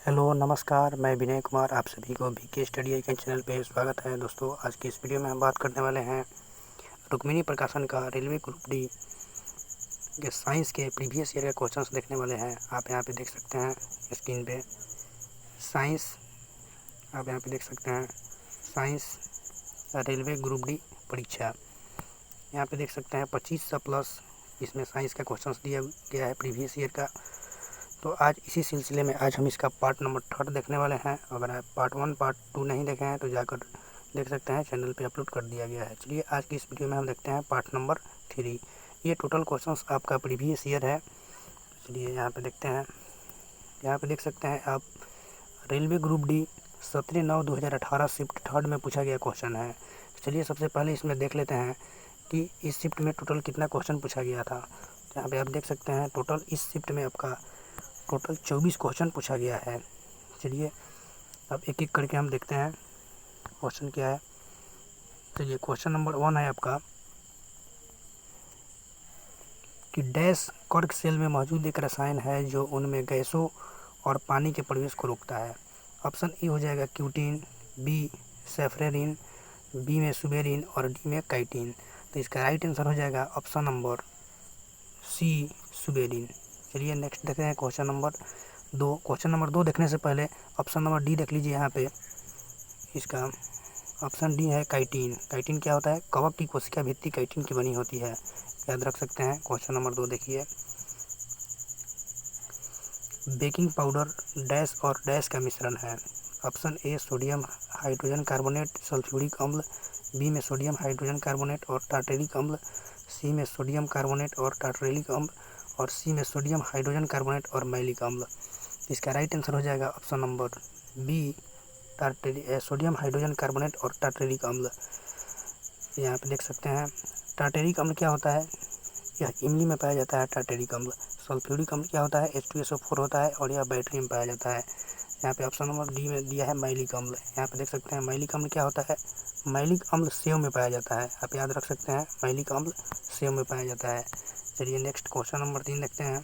Hello नमस्कार, मैं विनय कुमार आप सभी को वीके स्टडी आई चैनल पे स्वागत है। दोस्तों, आज की इस वीडियो में हम बात करने वाले हैं रुक्मिणी प्रकाशन का रेलवे ग्रुप डी के साइंस के प्रीवियस ईयर के क्वेश्चंस देखने वाले हैं। आप यहाँ पे देख सकते हैं स्क्रीन पे साइंस, आप यहाँ पे देख सकते हैं साइंस रेलवे ग्रुप डी परीक्षा। यहाँ पे देख सकते हैं 2500 प्लस इसमें साइंस का क्वेश्चंस दिया गया है प्रीवियस ईयर का। तो आज इसी सिलसिले में आज हम इसका पार्ट नंबर 3 देखने वाले हैं। अगर आप पार्ट 1 पार्ट 2 नहीं देखे हैं तो जाकर देख सकते हैं, चैनल पे अपलोड कर दिया गया है। चलिए आज की इस वीडियो में हम देखते हैं पार्ट नंबर 3। ये टोटल क्वेश्चंस आपका प्रीवियस ईयर है। चलिए यहाँ पे देखते हैं। यहाँ पे देख सकते हैं आप रेलवे ग्रुप डी 17/9/2018 शिफ्ट 3 में पूछा गया क्वेश्चन है। चलिए सबसे पहले इसमें देख लेते हैं कि इस शिफ्ट में टोटल कितना क्वेश्चन पूछा गया था। यहाँ पे आप देख सकते हैं टोटल इस शिफ्ट में आपका टोटल 24 क्वेश्चन पूछा गया है। चलिए अब एक एक करके हम देखते हैं क्वेश्चन क्या है। चलिए क्वेश्चन नंबर 1 है आपका कि डैश कर्क सेल में मौजूद एक रसायन है जो उनमें गैसों और पानी के प्रवेश को रोकता है। ऑप्शन ए हो जाएगा क्यूटीन, बी सेफ्रेरिन, बी में सुबेरिन और डी में काइटिन। तो इसका राइट आंसर हो जाएगा ऑप्शन नंबर सी सुबेरिन। चलिए नेक्स्ट देखते हैं क्वेश्चन नंबर 2। क्वेश्चन नंबर 2 देखने से पहले ऑप्शन नंबर डी देख लीजिए। यहाँ पे इसका ऑप्शन डी है काइटिन। काइटिन क्या होता है? कवक की कोशिका भित्ति काइटिन की बनी होती है, याद रख सकते हैं। क्वेश्चन नंबर 2 देखिए, बेकिंग पाउडर डैश और डैश का मिश्रण है। ऑप्शन ए सोडियम हाइड्रोजन कार्बोनेट सल्फ्यूरिक अम्ल, बी में सोडियम हाइड्रोजन कार्बोनेट और टार्टेरिक अम्ल, सी में सोडियम कार्बोनेट और टार्टेरिक अम्ल और सी में सोडियम हाइड्रोजन कार्बोनेट और मैलिक अम्ल। इसका राइट आंसर हो जाएगा option number B sodium hydrogen carbonate और टार्टेरिक अम्ल। यहाँ पे देख सकते हैं टार्टेरिक अम्ल क्या होता है? यह इमली में पाया जाता है टार्टेरिक अम्ल। सल्फ्यूरिक अम्ल क्या होता है? H2SO4 होता है और यह बैटरी में पाया जाता है। यहाँ पे ऑप्शन नंबर डी में दिया है मैलिक अम्ल। यहाँ पे देख सकते हैं मैलिक अम्ल क्या होता है? मैलिक अम्ल सेव में पाया जाता है, आप याद रख सकते हैं, मैलिक अम्ल सेव में पाया जाता है। चलिए नेक्स्ट क्वेश्चन नंबर 3 देखते हैं।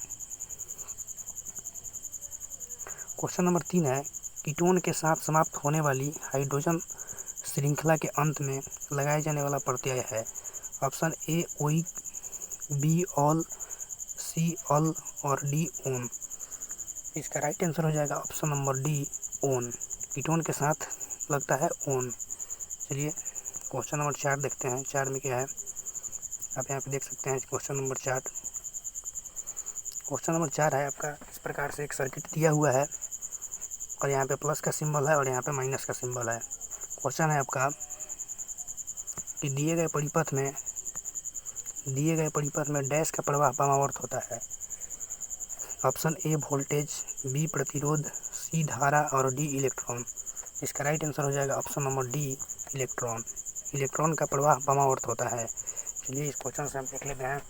क्वेश्चन नंबर 3 है कीटोन के साथ समाप्त होने वाली हाइड्रोजन श्रृंखला के अंत में लगाए जाने वाला प्रत्यय है। Option A oic, B ol, C al और डी ओन। इसका राइट आंसर हो जाएगा option number D one. Ketone के साथ लगता है ओन। चलिए क्वेश्चन नंबर 4 देखते हैं। 4 में क्या है, आप यहाँ पे देख सकते हैं क्वेश्चन नंबर 4। क्वेश्चन नंबर 4 है आपका इस प्रकार से, एक सर्किट दिया हुआ है और यहाँ पे प्लस का सिंबल है और यहाँ पे माइनस का सिंबल है। क्वेश्चन है आपका कि दिए गए परिपथ में डैश का प्रवाह वामावर्त होता है। ऑप्शन ए वोल्टेज, बी प्रतिरोध, सी धारा और डी इलेक्ट्रॉन। इसका राइट आंसर हो जाएगा option number D electron. Electron का प्रवाह वामावर्त होता है। चलिए इस क्वेश्चन से हम देख लेते हैं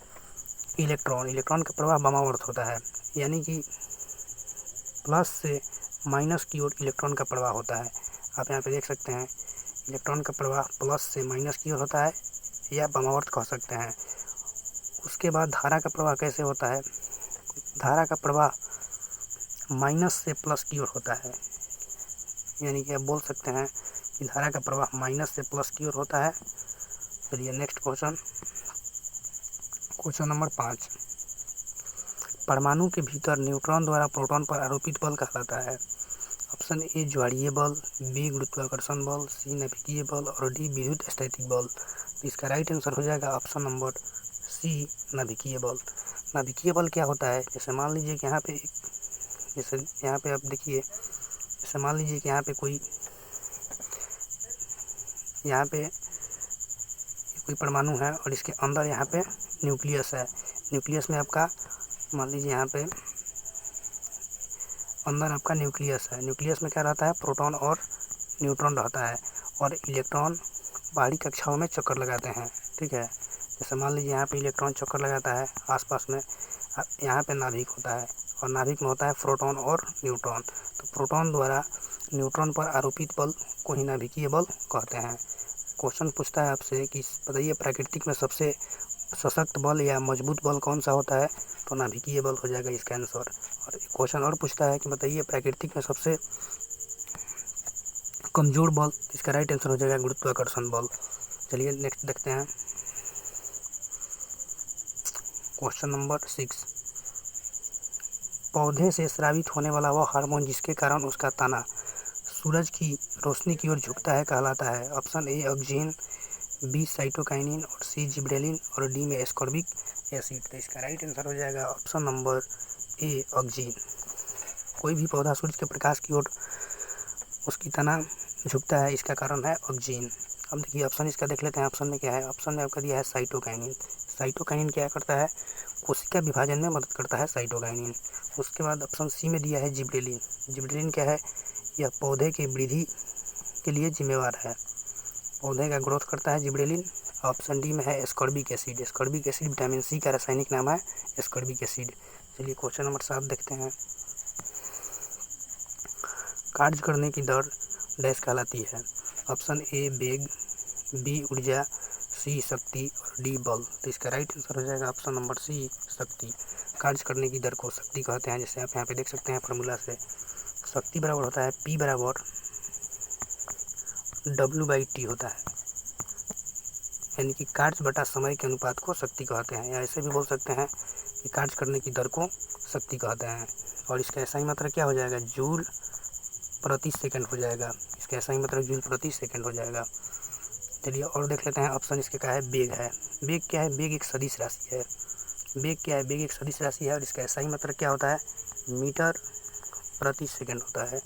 इलेक्ट्रॉन का प्रवाह वामावर्त होता है, यानी कि प्लस से माइनस की ओर इलेक्ट्रॉन का प्रवाह होता है। आप यहाँ पे देख सकते हैं इलेक्ट्रॉन का प्रवाह प्लस से माइनस की ओर होता है या वामावर्त कह सकते हैं। उसके बाद धारा का प्रवाह कैसे होता है? धारा का प्रवाह माइनस से प्लस की ओर होता है, यानी कि आप बोल सकते हैं कि धारा का प्रवाह माइनस से प्लस की ओर होता है। चलिए नेक्स्ट क्वेश्चन नंबर 5। परमाणु के भीतर न्यूट्रॉन द्वारा प्रोटॉन पर आरोपित बल कहलाता है। ऑप्शन ए ज्वारीय बल, बी गुरुत्वाकर्षण बल, सी नाभिकीय बल और डी विद्युत स्थैतिक बल। इसका राइट आंसर हो जाएगा ऑप्शन नंबर सी नाभिकीय बल। नाभिकीय बल क्या होता है? जैसे मान लीजिए कि यहाँ पे आप देखिए, जैसे मान लीजिए कि यहाँ पे कोई परमाणु है और इसके अंदर यहाँ पे न्यूक्लियस है। न्यूक्लियस में आपका मान लीजिए यहाँ पे अंदर आपका न्यूक्लियस है। न्यूक्लियस में क्या रहता है? प्रोटॉन और न्यूट्रॉन रहता है और इलेक्ट्रॉन बाहरी कक्षाओं में चक्कर लगाते हैं, ठीक है। जैसे मान लीजिए यहाँ पे इलेक्ट्रॉन चक्कर लगाता है आसपास में, यहाँ पे नाभिक होता है और नाभिक में होता है प्रोटॉन और न्यूट्रॉन। तो प्रोटॉन द्वारा न्यूट्रॉन पर आरोपित बल को ही नाभिकीय बल कहते हैं। क्वेश्चन पूछता है आपसे कि बताइए प्राकृतिक में सबसे सशक्त बल या मजबूत बल कौन सा होता है? तो नाभिकीय बल हो जाएगा इसका आंसर। और क्वेश्चन और पूछता है कि बताइए प्राकृतिक में सबसे कमजोर बल, इसका राइट आंसर हो जाएगा गुरुत्वाकर्षण बल। चलिए नेक्स्ट देखते हैं क्वेश्चन नंबर 6। पौधे से स्रावित होने वाला वह हार्मोन जिसके कारण उसका तना सूरज की रोशनी की ओर झुकता है कहलाता है। Option A oxygen, B cytokinin और सी जिब्रेलिन और डी में एस्कॉर्बिक एसिड। तो इसका राइट आंसर हो जाएगा ऑप्शन नंबर ए ऑक्सीजन। कोई भी पौधा सूरज के प्रकाश की ओर उसकी तना झुकता है, इसका कारण है ऑक्सीजन। अब देखिए ऑप्शन इसका देख लेते हैं। ऑप्शन में क्या है? ऑप्शन में आपका दिया है साइटोकाइनिन। साइटोकाइनिन क्या करता है? कोशिका विभाजन में मदद करता है साइटोकाइनिन। उसके बाद ऑप्शन सी में दिया है जिब्रेलिन। जिब्रेलिन क्या है? यह पौधे की वृद्धि के लिए जिम्मेवार है, पौधे का ग्रोथ करता है जिब्रेलिन। ऑप्शन डी में है ascorbic acid. Ascorbic acid vitamin C का रासायनिक नाम है एस्कॉर्बिक एसिड। चलिए क्वेश्चन नंबर 7 देखते हैं। कार्य करने की दर डैश कहलाती है। ऑप्शन ए वेग, बी ऊर्जा, सी शक्ति और डी बल। तो इसका राइट आंसर हो जाएगा ऑप्शन नंबर सी शक्ति। कार्य करने की दर को शक्ति कहते हैं। जैसे आप यहाँ पे देख सकते हैं फॉर्मूला से, शक्ति बराबर होता है P बराबर W/T होता है, यानी कि कार्य बटा समय के अनुपात को शक्ति कहते हैं। या ऐसे भी बोल सकते हैं कि कार्य करने की दर को शक्ति कहते हैं। और इसका ऐसा ही मतलब क्या हो जाएगा? जूल प्रति सेकंड हो जाएगा। इसका ऐसा ही मतलब जूल प्रति सेकंड हो जाएगा। चलिए और देख लेते हैं। ऑप्शन इसके क्या है? वेग है। वेग क्या है? वेग एक सदिश राशि है। वेग क्या है? वेग एक सदिश राशि है और इसका ऐसा ही मतलब क्या होता है? मीटर प्रति सेकंड होता है।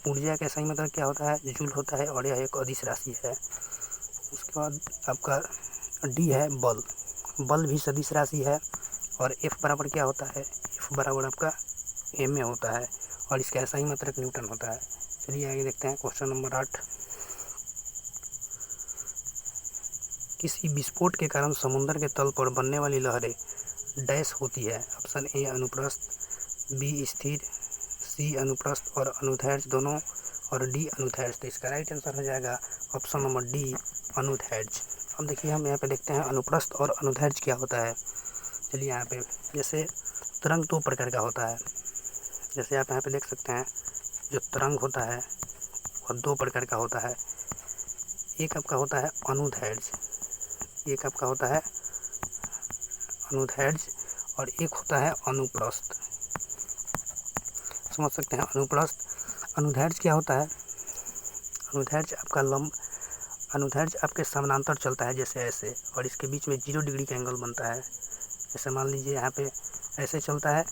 ऊर्जा का ऐसा ही मतलब क्या होता है? जूल होता है और यह एक अदिश राशि है। उसके बाद आपका डी है बल। बल भी सदिश राशि है और एफ बराबर क्या होता है? एफ बराबर आपका एम ए होता है और इसका ऐसा ही मतलब न्यूटन होता है। चलिए आगे देखते हैं क्वेश्चन नंबर 8। किसी विस्फोट के कारण समुद्र के तल पर बनने वाली लहरें डैश होती है। ऑप्शन ए अनुप्रस्थ, बी स्थिर, सी अनुप्रस्थ और अनुदैर्ध्य दोनों और डी अनुदैर्ध्य। तो इसका राइट आंसर हो जाएगा ऑप्शन नंबर डी अनुदैर्ध्य। अब देखिए हम यहाँ पे देखते हैं अनुप्रस्थ और अनुदैर्ध्य क्या होता है। चलिए यहाँ पे जैसे तरंग दो प्रकार का होता है। जैसे आप यहाँ पे देख सकते हैं जो तरंग होता है वह दो प्रकार का होता है। एक आपका होता है अनुदैर्ध्य, एक आपका होता है अनुदैर्ध्य और एक होता है अनुप्रस्थ। समझ सकते हैं अनुप्रस्थ। अनुदैर्ध्य क्या होता है? अनुदैर्ध्य आपका अनुदैर्ध्य आपके समानांतर चलता है जैसे ऐसे, और इसके बीच में 0 डिग्री का एंगल बनता है। जैसे मान लीजिए यहाँ पे ऐसे चलता है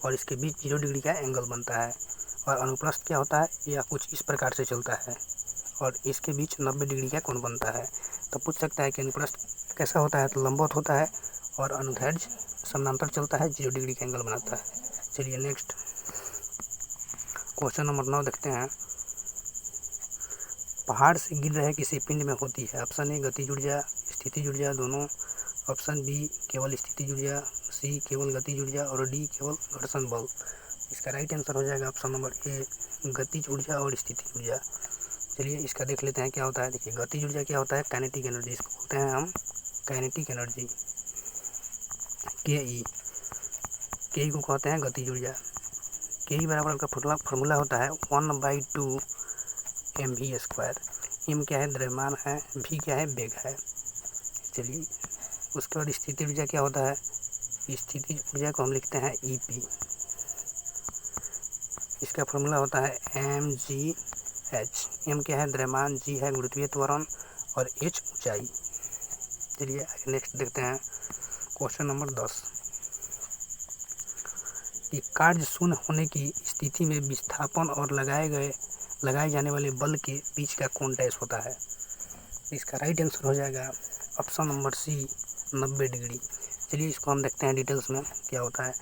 और इसके बीच 0 डिग्री का एंगल बनता है। और अनुप्रस्थ क्या होता है? यह कुछ इस प्रकार से चलता है और इसके बीच 90 डिग्री का कोण बनता है। तो पूछ सकता है कि अनुप्रस्थ कैसा होता है? तो लंबवत होता है और अनुदैर्ध्य समानांतर चलता है, 0 डिग्री का एंगल बनाता है। चलिए नेक्स्ट क्वेश्चन नंबर 9 देखते हैं। पहाड़ से गिर रहे किसी पिंड में होती है। ऑप्शन ए गतिज ऊर्जा, स्थितिज ऊर्जा दोनों। ऑप्शन बी केवल स्थितिज ऊर्जा, सी केवल गतिज ऊर्जा और डी केवल घर्षण बल। इसका राइट आंसर हो जाएगा ऑप्शन नंबर ए गतिज ऊर्जा और स्थितिज ऊर्जा। चलिए इसका देख लेते हैं क्या होता है। देखिए गतिज ऊर्जा क्या होता है? काइनेटिक एनर्जी, इसको बोलते हैं हम काइनेटिक एनर्जी। के ई को कहते हैं गतिज ऊर्जा। के ई बराबर का फॉर्मूला होता है 1/2 mv²। एम क्या है? द्रव्यमान है, भी क्या है? वेग है। चलिए उसके बाद स्थितिज ऊर्जा क्या होता है? स्थितिज ऊर्जा को हम लिखते हैं EP। इसका फॉर्मूला होता है mgh। एम क्या है? द्रव्यमान, जी है गुरुत्वीय त्वरण और h ऊंचाई। चलिए नेक्स्ट देखते हैं क्वेश्चन नंबर 10 कि कार्य शून्य होने की स्थिति में विस्थापन और लगाए जाने वाले बल के बीच का कोण डैश होता है। इसका राइट आंसर हो जाएगा ऑप्शन नंबर सी 90 डिग्री। चलिए इसको हम देखते हैं डिटेल्स में क्या होता है।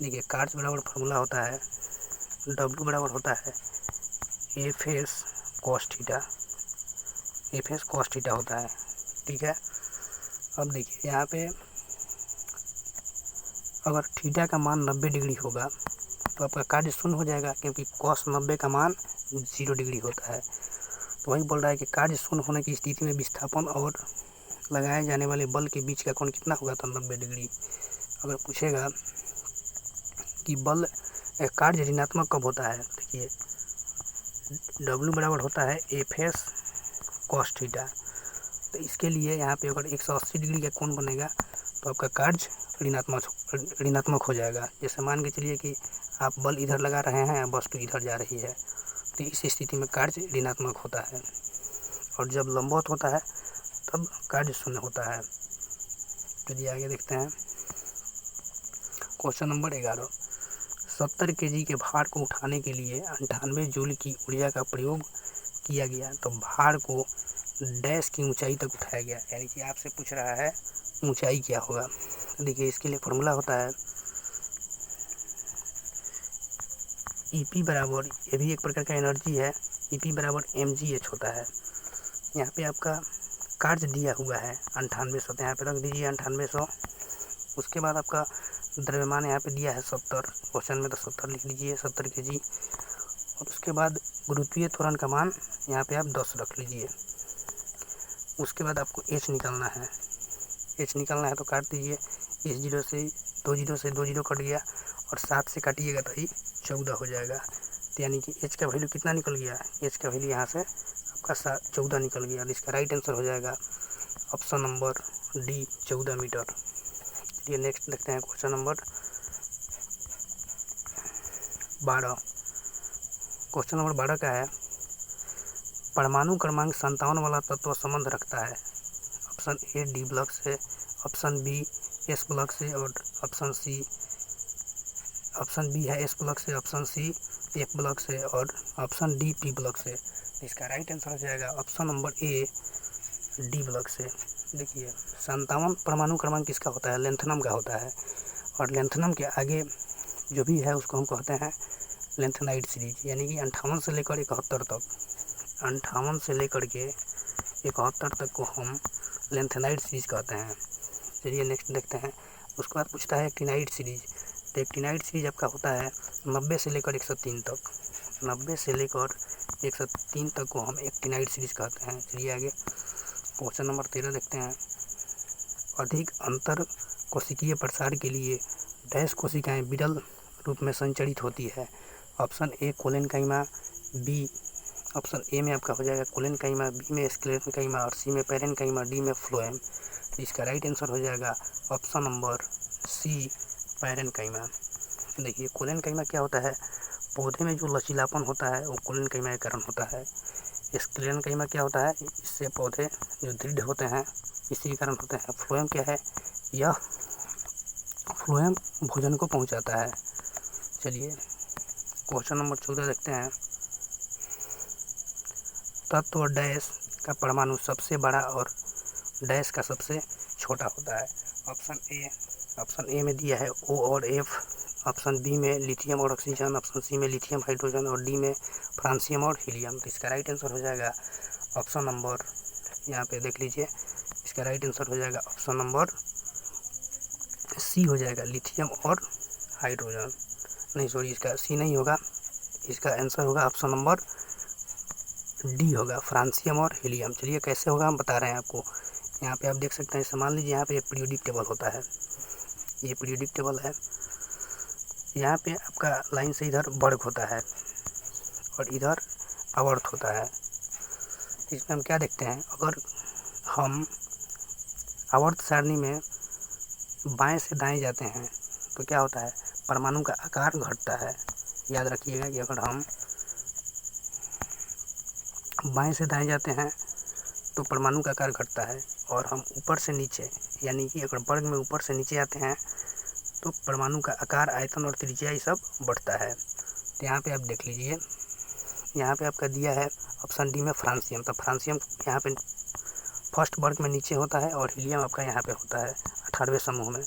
देखिए कार्य बराबर फॉर्मूला होता है W बराबर होता है FS cos theta. FS cos theta होता है, ठीक है। अब देखिए यहाँ पे अगर थीटा का मान 90 डिग्री होगा तो आपका कार्य शून्य हो जाएगा, क्योंकि cos 90 का मान 0 डिग्री होता है। तो वही बोल रहा है कि कार्य शून्य होने की स्थिति में विस्थापन और लगाए जाने वाले बल के बीच का कोण कितना होगा? तो 90 डिग्री। अगर पूछेगा कि बल कार्य ऋणात्मक कब होता है? देखिए W बराबर होता है FS cos थीटा। तो इसके लिए यहाँ पे अगर 180 डिग्री का कोण बनेगा तो आपका कार्य ऋणात्मक हो जाएगा। जैसे मान के चलिए कि आप बल इधर लगा रहे हैं, वस्तु इधर जा रही है, तो इस स्थिति में कार्य ऋणात्मक होता है। और जब लंबवत होता है तब कार्य शून्य होता है। चलिए आगे देखते हैं। क्वेश्चन नंबर 11, 70 kg के भार को उठाने के लिए 98 जूल की ऊर्जा का प्रयोग किया गया, तो भार को डैश की ऊंचाई तक उठाया गया। यानी कि आपसे पूछ रहा है ऊंचाई क्या होगा। तो देखिए इसके लिए फॉर्मूला होता है EP बराबर, ये भी एक प्रकार का एनर्जी है, EP बराबर mgh होता है। यहाँ पे आपका कार्य दिया हुआ है 9800, यहाँ पे रख दीजिए 9800। उसके बाद आपका द्रव्यमान यहाँ पे दिया है 70, क्वेश्चन में तो 70 लिख लीजिए, 70 kg। और उसके बाद गुरुत्वीय त्वरण का मान यहाँ पे आप 10 रख लीजिए। उसके बाद आपको h निकालना है, h निकालना है तो काट दीजिए। इस 0 से 2 0 कट गया और 7 से काटिएगा तो ही 14 हो जाएगा। तो यानी कि h का वैल्यू कितना निकल गया? h का वैल्यू यहाँ से आपका 14 निकल गया। इसका राइट आंसर हो जाएगा ऑप्शन नंबर डी, 14 मीटर। चलिए नेक्स्ट देखते हैं क्वेश्चन नंबर 12। क्वेश्चन नंबर 12 का है, परमाणु क्रमांक 57 वाला तत्व संबंध रखता है। ऑप्शन ए डी ब्लॉक से, ऑप्शन बी एस ब्लॉक से, और ऑप्शन बी है एस ब्लॉक से, ऑप्शन सी एफ ब्लॉक से, और ऑप्शन डी पी ब्लॉक से। इसका राइट आंसर हो जाएगा option number A, D block से। देखिए 57 परमाणु क्रमांक किसका होता है? लेंथनम का होता है। और लेंथनम के आगे जो भी है उसको हम कहते हैं लेंथेनाइड सीरीज। यानी कि 58 से लेकर 71 तक, 58 से लेकर के 71 तक को हम लेंथेनाइड सीरीज कहते हैं। चलिए नेक्स्ट देखते हैं। उसके बाद पूछता है एक्टिनाइड सीरीज। तो एक्टिनाइड सीरीज आपका होता है 90 से लेकर 103 तक, 90 से लेकर 103 तक को हम एक्टिनाइड सीरीज कहते हैं। चलिए आगे क्वेश्चन नंबर 13 देखते हैं। अधिक अंतर कोशिकीय प्रसार के लिए डैश कोशिकाएं विरल रूप में संचरित होती है। Option A collenchyma, B option A में आपका हो जाएगा कोलेनकाइमा, बी में स्क्लेरेनकाइमा, और सी में पेरेनकाइमा, डी में फ्लोएम। तो इसका राइट आंसर हो जाएगा ऑप्शन नंबर सी, पेरेनकाइमा। देखिए कोलेनकाइमा क्या होता है? पौधे में जो लचीलापन होता है वो कोलेनकाइमा के कारण होता है। स्क्लेरेनकाइमा क्या होता है? इससे पौधे जो दृढ़ होते हैं इसी के कारण होते हैं। फ्लोएम क्या है? यह फ्लोएम भोजन को पहुंचाता है। चलिए क्वेश्चन नंबर 14 देखते हैं। तत्व डैश का परमाणु सबसे बड़ा और डैश का सबसे छोटा होता है। ऑप्शन ए में दिया है O और F, ऑप्शन बी में लिथियम और ऑक्सीजन, ऑप्शन सी में लिथियम हाइड्रोजन, और डी में फ्रांसियम और हीलियम। तो इसका राइट आंसर हो जाएगा ऑप्शन नंबर, यहाँ पे देख लीजिए, इसका राइट आंसर हो जाएगा ऑप्शन नंबर सी हो जाएगा, लिथियम और हाइड्रोजन। नहीं सॉरी, इसका सी नहीं होगा, इसका आंसर होगा ऑप्शन नंबर डी होगा, फ्रांसियम और हीलियम। चलिए कैसे होगा हम बता रहे हैं आपको। यहाँ पे आप देख सकते हैं, मान लीजिए यहाँ पे पीरियोडिक टेबल होता है, ये पीरियोडिक टेबल है। यहाँ पे आपका लाइन से इधर वर्ग होता है और इधर आवर्त होता है। इसमें हम क्या देखते हैं, अगर हम आवर्त सारणी में बाएं से दाएं जाते हैं तो क्या होता है? परमाणु का आकार घटता है। याद रखिएगा कि अगर हम बाएं से दाएं जाते हैं तो परमाणु का आकार घटता है, और हम ऊपर से नीचे, यानी कि अगर वर्ग में ऊपर से नीचे आते हैं तो परमाणु का आकार, आयतन और त्रिज्या ये सब बढ़ता है। तो यहाँ पे आप देख लीजिए, यहाँ पे आपका दिया है ऑप्शन डी में फ्रांसियम। तो फ्रांसियम यहाँ पे फर्स्ट वर्ग में नीचे होता है और हीलियम आपका यहाँ पे होता है 18वें समूह में।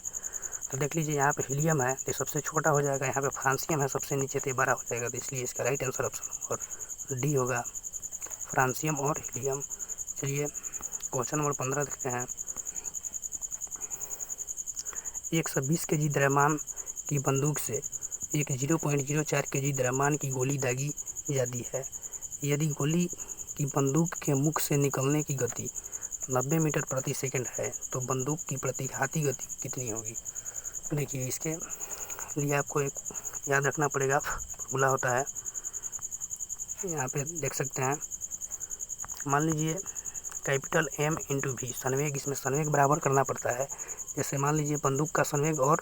तो देख लीजिए यहाँ पे हीलियम है तो सबसे छोटा हो जाएगा, यहाँ पे फ्रांसियम है सबसे नीचे तो बड़ा हो जाएगा। तो इसलिए इसका right answer option number D होगा, फ्रांसियम और हीलियम। चलिए क्वेश्चन नंबर 15 देखते हैं। 120 kg द्रव्यमान की बंदूक से एक 0.04 kg द्रव्यमान की गोली दागी जाती है। यदि गोली की बंदूक के मुख से निकलने की गति 90 मीटर प्रति सेकंड है तो बंदूक की प्रतिघाती गति कितनी होगी? देखिए इसके लिए आपको एक याद रखना पड़ेगा, फॉर्मूला होता है। यहाँ पे देख सकते हैं, मान लीजिए कैपिटल M इंटू V संवेग, इसमें संवेग बराबर करना पड़ता है। जैसे मान लीजिए बंदूक का संवेग और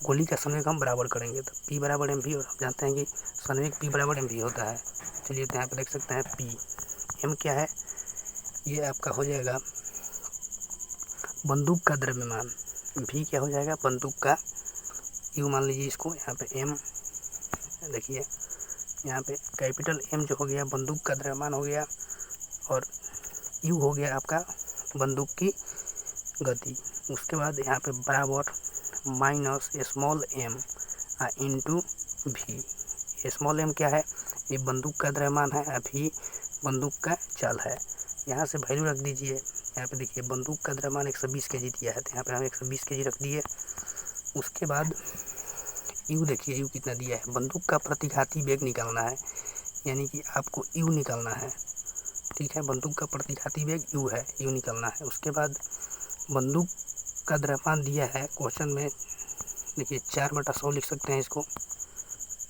गोली का संवेग हम बराबर करेंगे तो P बराबर mv, और हम जानते हैं कि संवेग P बराबर mv होता है। चलिए तो यहाँ पे देख सकते हैं P, M क्या है, ये आपका हो जाएगा बंदूक का द्रव्यमान, V क्या हो जाएगा बंदूक का U मान लीजिए इसको, यहाँ पे M देखिए, यहाँ पे कैपिटल M जो हो गया बंदूक का द्रव्यमान हो गया, और U हो गया आपका बंदूक की गति। उसके बाद यहाँ पे बराबर minus small m into V। Small m क्या है, ये बंदूक का द्रव्यमान है, अभी बंदूक का चाल है। यहाँ से वैल्यू रख दीजिए, यहाँ पे देखिए बंदूक का द्रव्यमान 120 kg दिया है, तो यहाँ पे हम 120 kg रख दिए। उसके बाद U देखिए, U कितना दिया है, बंदूक का प्रतिघाती वेग निकालना है, यानी कि आपको U निकालना है, ठीक है। बंदूक का प्रतिघाती वेग U है, U निकालना है। उसके बाद बंदूक का द्रव्यमान दिया है क्वेश्चन में, देखिए 4/100 लिख सकते हैं, इसको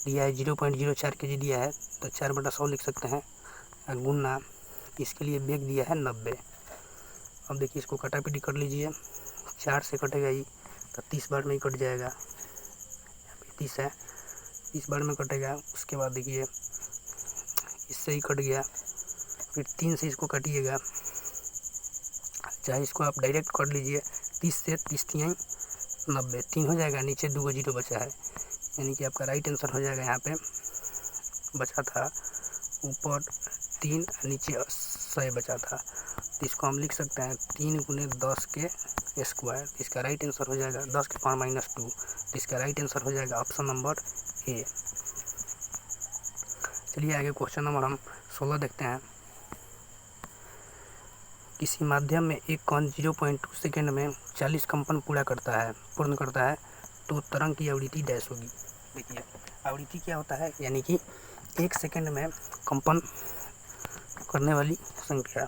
दिया है 0.04 kg दिया है, तो 4/100 लिख सकते हैं, गुना इसके लिए वेग दिया है 90। अब देखिए इसको कटापीटी कर लीजिए, 4 से कटेगा ही तो 30 बार में ही कट जाएगा, 30 है, 30 बार में कटेगा। उसके बाद देखिए इससे ही कट गया, फिर 3 से इसको काटिएगा, चाहे इसको आप डायरेक्ट कर लीजिए, 30 से 30 3 90, 3 हो जाएगा, नीचे 2 जीरो बचा है, यानी कि आपका राइट आंसर हो जाएगा। यहाँ पे बचा था ऊपर 3, नीचे 100 बचा था, तो इसको हम लिख सकते हैं 3 गुने 10 के स्क्वायर। इसका राइट आंसर हो जाएगा 10 के पावर -2, इसका राइट आंसर हो जाएगा ऑप्शन नंबर ए। चलिए आगे क्वेश्चन नंबर हम 16 देखते हैं। किसी माध्यम में एक कण 0.2 सेकेंड में 40 कंपन पूर्ण करता है तो तरंग की आवृत्ति डैश होगी। देखिए आवृत्ति क्या होता है, यानी कि 1 सेकेंड में कंपन करने वाली संख्या।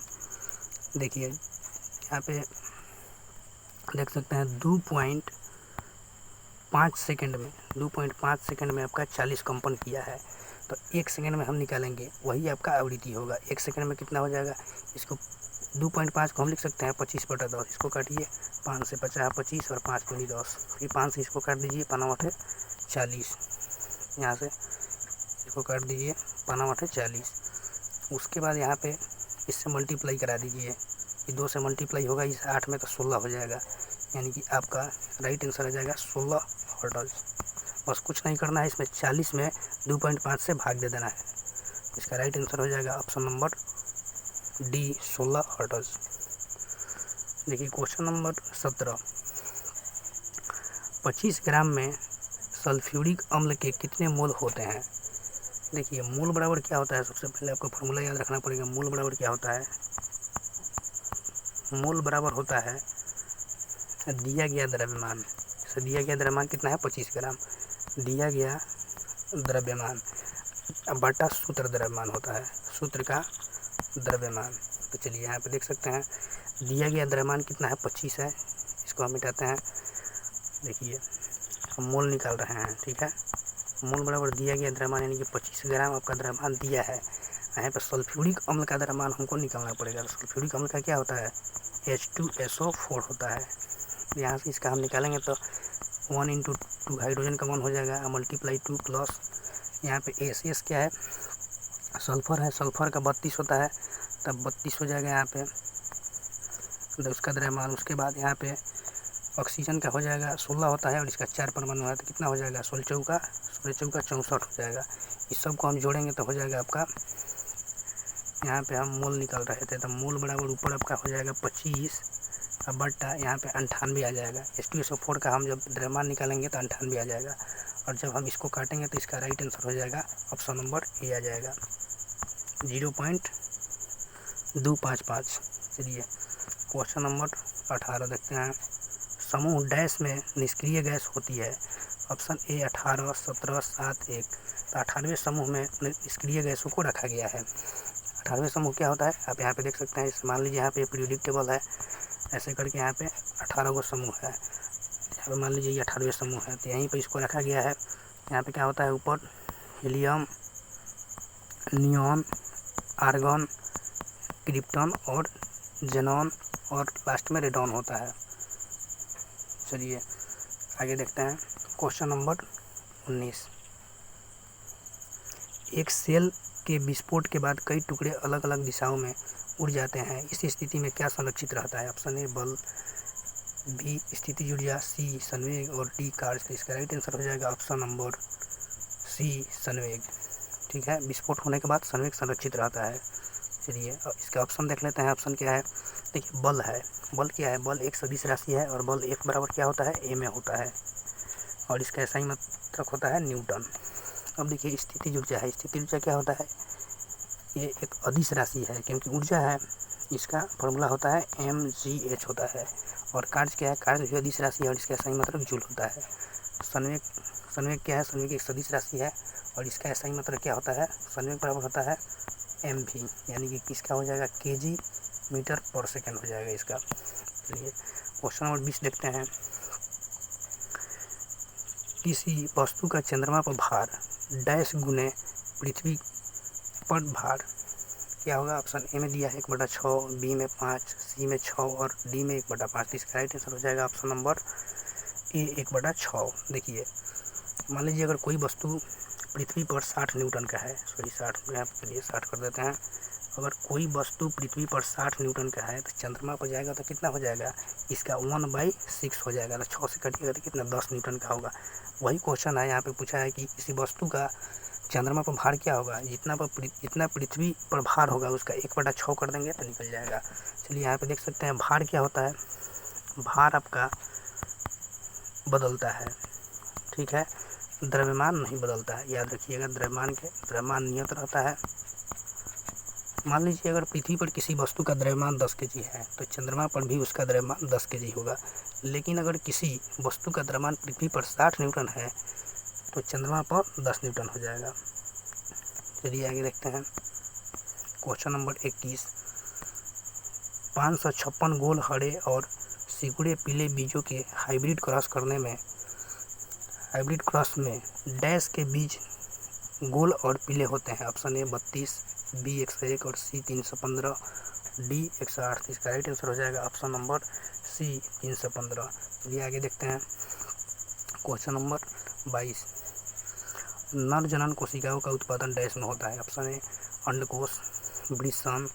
देखिए यहाँ पे देख सकते हैं 2.5 सेकेंड में आपका 40 कंपन किया है, तो 1 सेकेंड में हम निकालेंगे, वही आपका आवृत्ति होगा। 1 सेकेंड में कितना हो जाएगा, इसको 2.5 को हम लिख सकते हैं 25/10, इसको काटिए, 5 से 50 25 और 5 दूनी 10, फिर 5 से इसको काट दीजिए, 5 40, यहाँ से इसको काट दीजिए, 5 40। उसके बाद यहाँ पे इससे मल्टीप्लाई करा दीजिए, ये 2 से मल्टीप्लाई होगा, इस 8 में तो 16 हो जाएगा, यानी कि आपका राइट आंसर हो जाएगा 16 हर्ट्ज। बस कुछ नहीं करना है, इसमें 40 में 2.5 से भाग दे देना है, इसका राइट आंसर हो जाएगा ऑप्शन नंबर डी 16 हर्ट्ज। देखिए क्वेश्चन नंबर 17, 25 ग्राम में सल्फ्यूरिक अम्ल के कितने मोल होते हैं। देखिए मोल बराबर क्या होता है, सबसे पहले आपको फार्मूला याद रखना पड़ेगा। मोल बराबर क्या होता है, मोल बराबर होता है दिया गया द्रव्यमान। जैसे दिया गया द्रव्यमान कितना है 25 ग्राम, दिया गया द्रव्यमान बटा सूत्र द्रव्यमान होता है, सूत्र का द्रव्यमान। तो चलिए यहाँ पे देख सकते हैं दिया गया द्रव्यमान कितना है 25 है, इसको हम मिटाते हैं। देखिए हम मोल निकाल रहे हैं, ठीक है। मोल बराबर दिया गया द्रव्यमान, यानी कि 25 ग्राम आपका द्रव्यमान दिया है। यहाँ पर सल्फ्यूरिक अम्ल का द्रव्यमान हमको निकालना पड़ेगा। तो सल्फ्यूरिक अम्ल का क्या होता है, H2SO4 होता है। यहाँ से इसका हम निकालेंगे तो 1 × 2 हाइड्रोजन का 1 हो जाएगा, मल्टीप्लाई 2 प्लस यहाँ पे एस क्या है, सल्फर है, सल्फर का 32 होता है, तब 32 हो जाएगा यहाँ पे तो उसका द्रव्यमान। उसके बाद यहाँ पे ऑक्सीजन का हो जाएगा 16 होता है, और इसका 4 परमाणु है, तो कितना हो जाएगा 16 चौका 64 हो जाएगा। इस सब को हम जोड़ेंगे तो हो जाएगा आपका, यहाँ पे हम मोल निकाल रहे थे, तो मोल बराबर ऊपर आपका हो जाएगा 25 बटा यहाँ पे 98 आ जाएगा। H2SO4 का हम जब द्रव्यमान निकालेंगे तो 98 आ जाएगा, और जब हम इसको काटेंगे तो इसका राइट आंसर हो जाएगा ऑप्शन नंबर ए आ जाएगा 0.255। चलिए क्वेश्चन नंबर 18 देखते हैं। समूह डैश में निष्क्रिय गैस होती है, ऑप्शन ए 18 17 7 1। तो 18वें समूह में निष्क्रिय गैसों को रखा गया है। 18वें समूह क्या होता है, आप यहाँ पे देख सकते हैं। मान लीजिए यहाँ पे पीरियोडिक टेबल है, ऐसे करके यहाँ पे 18 गो समूह है, यहाँ पे मान लीजिए ये 18वें समूह है, तो यहीं पे इसको रखा गया है। यहाँ पे क्या होता है, ऊपर हीलियम, नियॉन, आर्गन, क्रिप्टॉन और जेनॉन और लास्ट में रेडॉन होता है। चलिए आगे देखते हैं क्वेश्चन नंबर 19। एक सेल के विस्फोट के बाद कई टुकड़े अलग अलग दिशाओं में उड़ जाते हैं, इस स्थिति में क्या संरक्षित रहता है? ऑप्शन ए बल, बी स्थितिज ऊर्जा, सी संवेग और डी कार्य। तो इसका राइट आंसर हो जाएगा ऑप्शन नंबर सी संवेग। ठीक है, विस्फोट होने के बाद संवेग संरक्षित रहता है। चलिए इसका ऑप्शन देख लेते हैं। ऑप्शन क्या है? देखिए बल है। बल क्या है? बल एक सदिश राशि है और बल एक बराबर क्या होता है? ए में होता है और इसका ऐसा ही मात्रक होता है न्यूटन। अब देखिए स्थितिज ऊर्जा है। स्थितिज ऊर्जा क्या होता है? ये एक अदिश राशि है क्योंकि ऊर्जा है, इसका फॉर्मूला होता है mgh होता है। और कार्य क्या है? कार्य भी अदिश राशि है और इसका ऐसा ही मात्रक जूल होता है। संवेग क्या है? संवेग एक सदिश राशि है और इसका ऐसा ही मात्रक क्या होता है? संवेग बराबर होता है mv, यानी कि किसका हो जाएगा? kg मीटर पर सेकेंड हो जाएगा इसका। चलिए क्वेश्चन नंबर 20 देखते हैं। किसी वस्तु का चंद्रमा पर भार डैश गुने पृथ्वी पर भार क्या होगा? ऑप्शन ए में दिया है 1/6, बी में 5, सी में 6 और डी में 1/5। इसका राइट आंसर हो जाएगा ऑप्शन नंबर ए 1/6। देखिए मान लीजिए अगर कोई वस्तु पृथ्वी पर 60 न्यूटन का है, सॉरी 60 यहाँ पे चलिए 60 कर देते हैं। अगर कोई वस्तु पृथ्वी पर 60 न्यूटन का है तो चंद्रमा पर जाएगा तो कितना हो जाएगा? इसका 1/6 हो जाएगा। तो 6 से कटिएगा तो कितना? 10 न्यूटन का होगा। वही क्वेश्चन है, यहाँ पे पूछा है कि किसी वस्तु का चंद्रमा पर भार क्या होगा? जितना पृथ्वी पर भार होगा उसका 1/6 कर देंगे तो निकल जाएगा। चलिए यहाँ पे देख सकते हैं भार क्या होता है। भार आपका बदलता है, ठीक है, द्रव्यमान नहीं बदलता है। याद रखिएगा द्रव्यमान नियत रहता है। मान लीजिए अगर पृथ्वी पर किसी वस्तु का द्रव्यमान 10 kg है तो चंद्रमा पर भी उसका द्रव्यमान 10 kg होगा। लेकिन अगर किसी वस्तु का द्रव्यमान पृथ्वी पर 60 न्यूटन है तो चंद्रमा पर 10 न्यूटन हो जाएगा। चलिए आगे देखते हैं क्वेश्चन नंबर 21। 556 गोल हरे और सिकुड़े पीले बीजों के हाइब्रिड क्रॉस में डैश के बीज गोल और पीले होते हैं। ऑप्शन ए 32, बी 101 और सी 315, डी 108। इसका राइट आंसर हो जाएगा ऑप्शन नंबर सी 315। चलिए आगे देखते हैं क्वेश्चन नंबर 22। नर जनन कोशिकाओं का उत्पादन डैश में होता है। ऑप्शन ए अंडकोश, वृषण,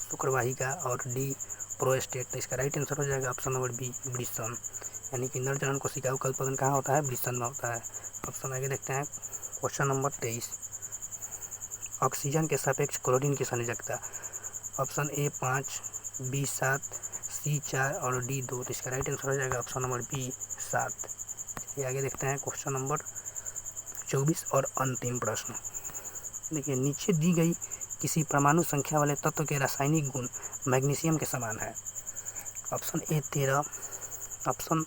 शुक्रवाहिका और डी प्रोस्टेट। तो इसका राइट आंसर हो जाएगा ऑप्शन नंबर बी वृषण, यानी कि नर जनन कोशिकाओं का उत्पादन कहाँ होता है? वृषण में होता है। ऑप्शन आगे देखते हैं क्वेश्चन नंबर 23। ऑक्सीजन के सापेक्ष क्लोरीन की संयोजकता। ऑप्शन ए 5, बी 7, सी 4 और डी 2। तो इसका राइट आंसर हो जाएगा ऑप्शन नंबर बी 7। चलिए आगे देखते हैं क्वेश्चन नंबर 24 और अंतिम प्रश्न। देखिए नीचे दी गई किसी परमाणु संख्या वाले तत्व के रासायनिक गुण मैग्नीशियम के समान है। ऑप्शन ए 13, ऑप्शन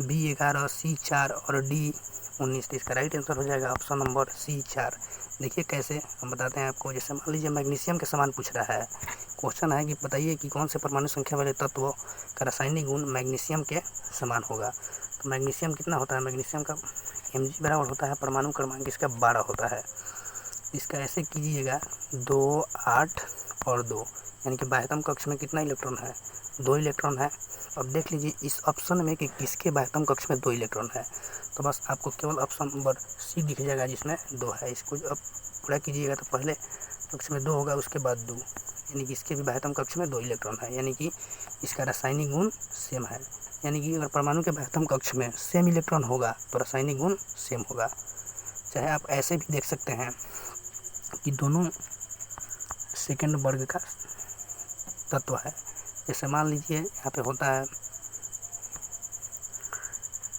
बी 11, सी 4 और डी 19। तो इसका राइट आंसर हो जाएगा ऑप्शन नंबर सी 4। देखिए कैसे हम बताते हैं आपको। जैसे मान लीजिए मैग्नीशियम के समान पूछ रहा है, क्वेश्चन है कि बताइए कि कौन से परमाणु संख्या वाले तत्व का रासायनिक गुण मैग्नीशियम के समान होगा। तो मैग्नीशियम कितना होता है? मैग्नीशियम का Mg बराबर होता है परमाणु क्रमांक इसका 12 होता है। इसका ऐसे कीजिएगा 2, 8 और 2, यानी कि बाह्यतम कक्ष में कितना इलेक्ट्रॉन है? 2 इलेक्ट्रॉन है। अब देख लीजिए इस ऑप्शन में कि किसके बाह्यतम कक्ष में 2 इलेक्ट्रॉन है, तो बस आपको केवल ऑप्शन नंबर सी दिख जाएगा जिसमें 2 है। इसको अब पूरा कीजिएगा तो पहले कक्ष में 2 होगा, उसके बाद 2, यानी कि इसके भी बाह्यतम कक्ष में 2 इलेक्ट्रॉन है, यानी कि इसका रासायनिक गुण सेम है। यानी कि अगर परमाणु के बाह्यतम कक्ष में सेम इलेक्ट्रॉन होगा तो रासायनिक गुण सेम होगा। चाहे आप ऐसे भी देख सकते हैं कि दोनों सेकंड वर्ग का तत्व है। जैसे मान लीजिए यहाँ पे होता है,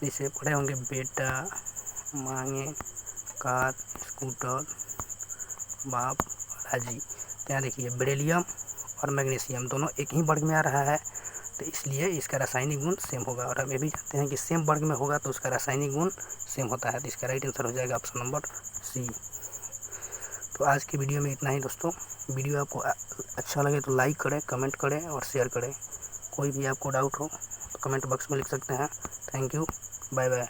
जैसे पढ़े होंगे बेटा मांगे कार स्कूटर बाप राजी। तो यहाँ देखिए बेरिलियम और मैग्नीशियम दोनों एक ही वर्ग में आ रहा है, तो इसलिए इसका रासायनिक गुण सेम होगा। और हम ये भी जानते हैं कि सेम वर्ग में होगा तो उसका रासायनिक गुण सेम होता है। तो इसका राइट आंसर हो जाएगा ऑप्शन नंबर सी। तो आज के वीडियो में इतना ही दोस्तों। वीडियो आपको अच्छा लगे तो लाइक करें, कमेंट करें और शेयर करें। कोई भी आपको डाउट हो तो कमेंट बॉक्स में लिख सकते हैं। Thank you, bye bye.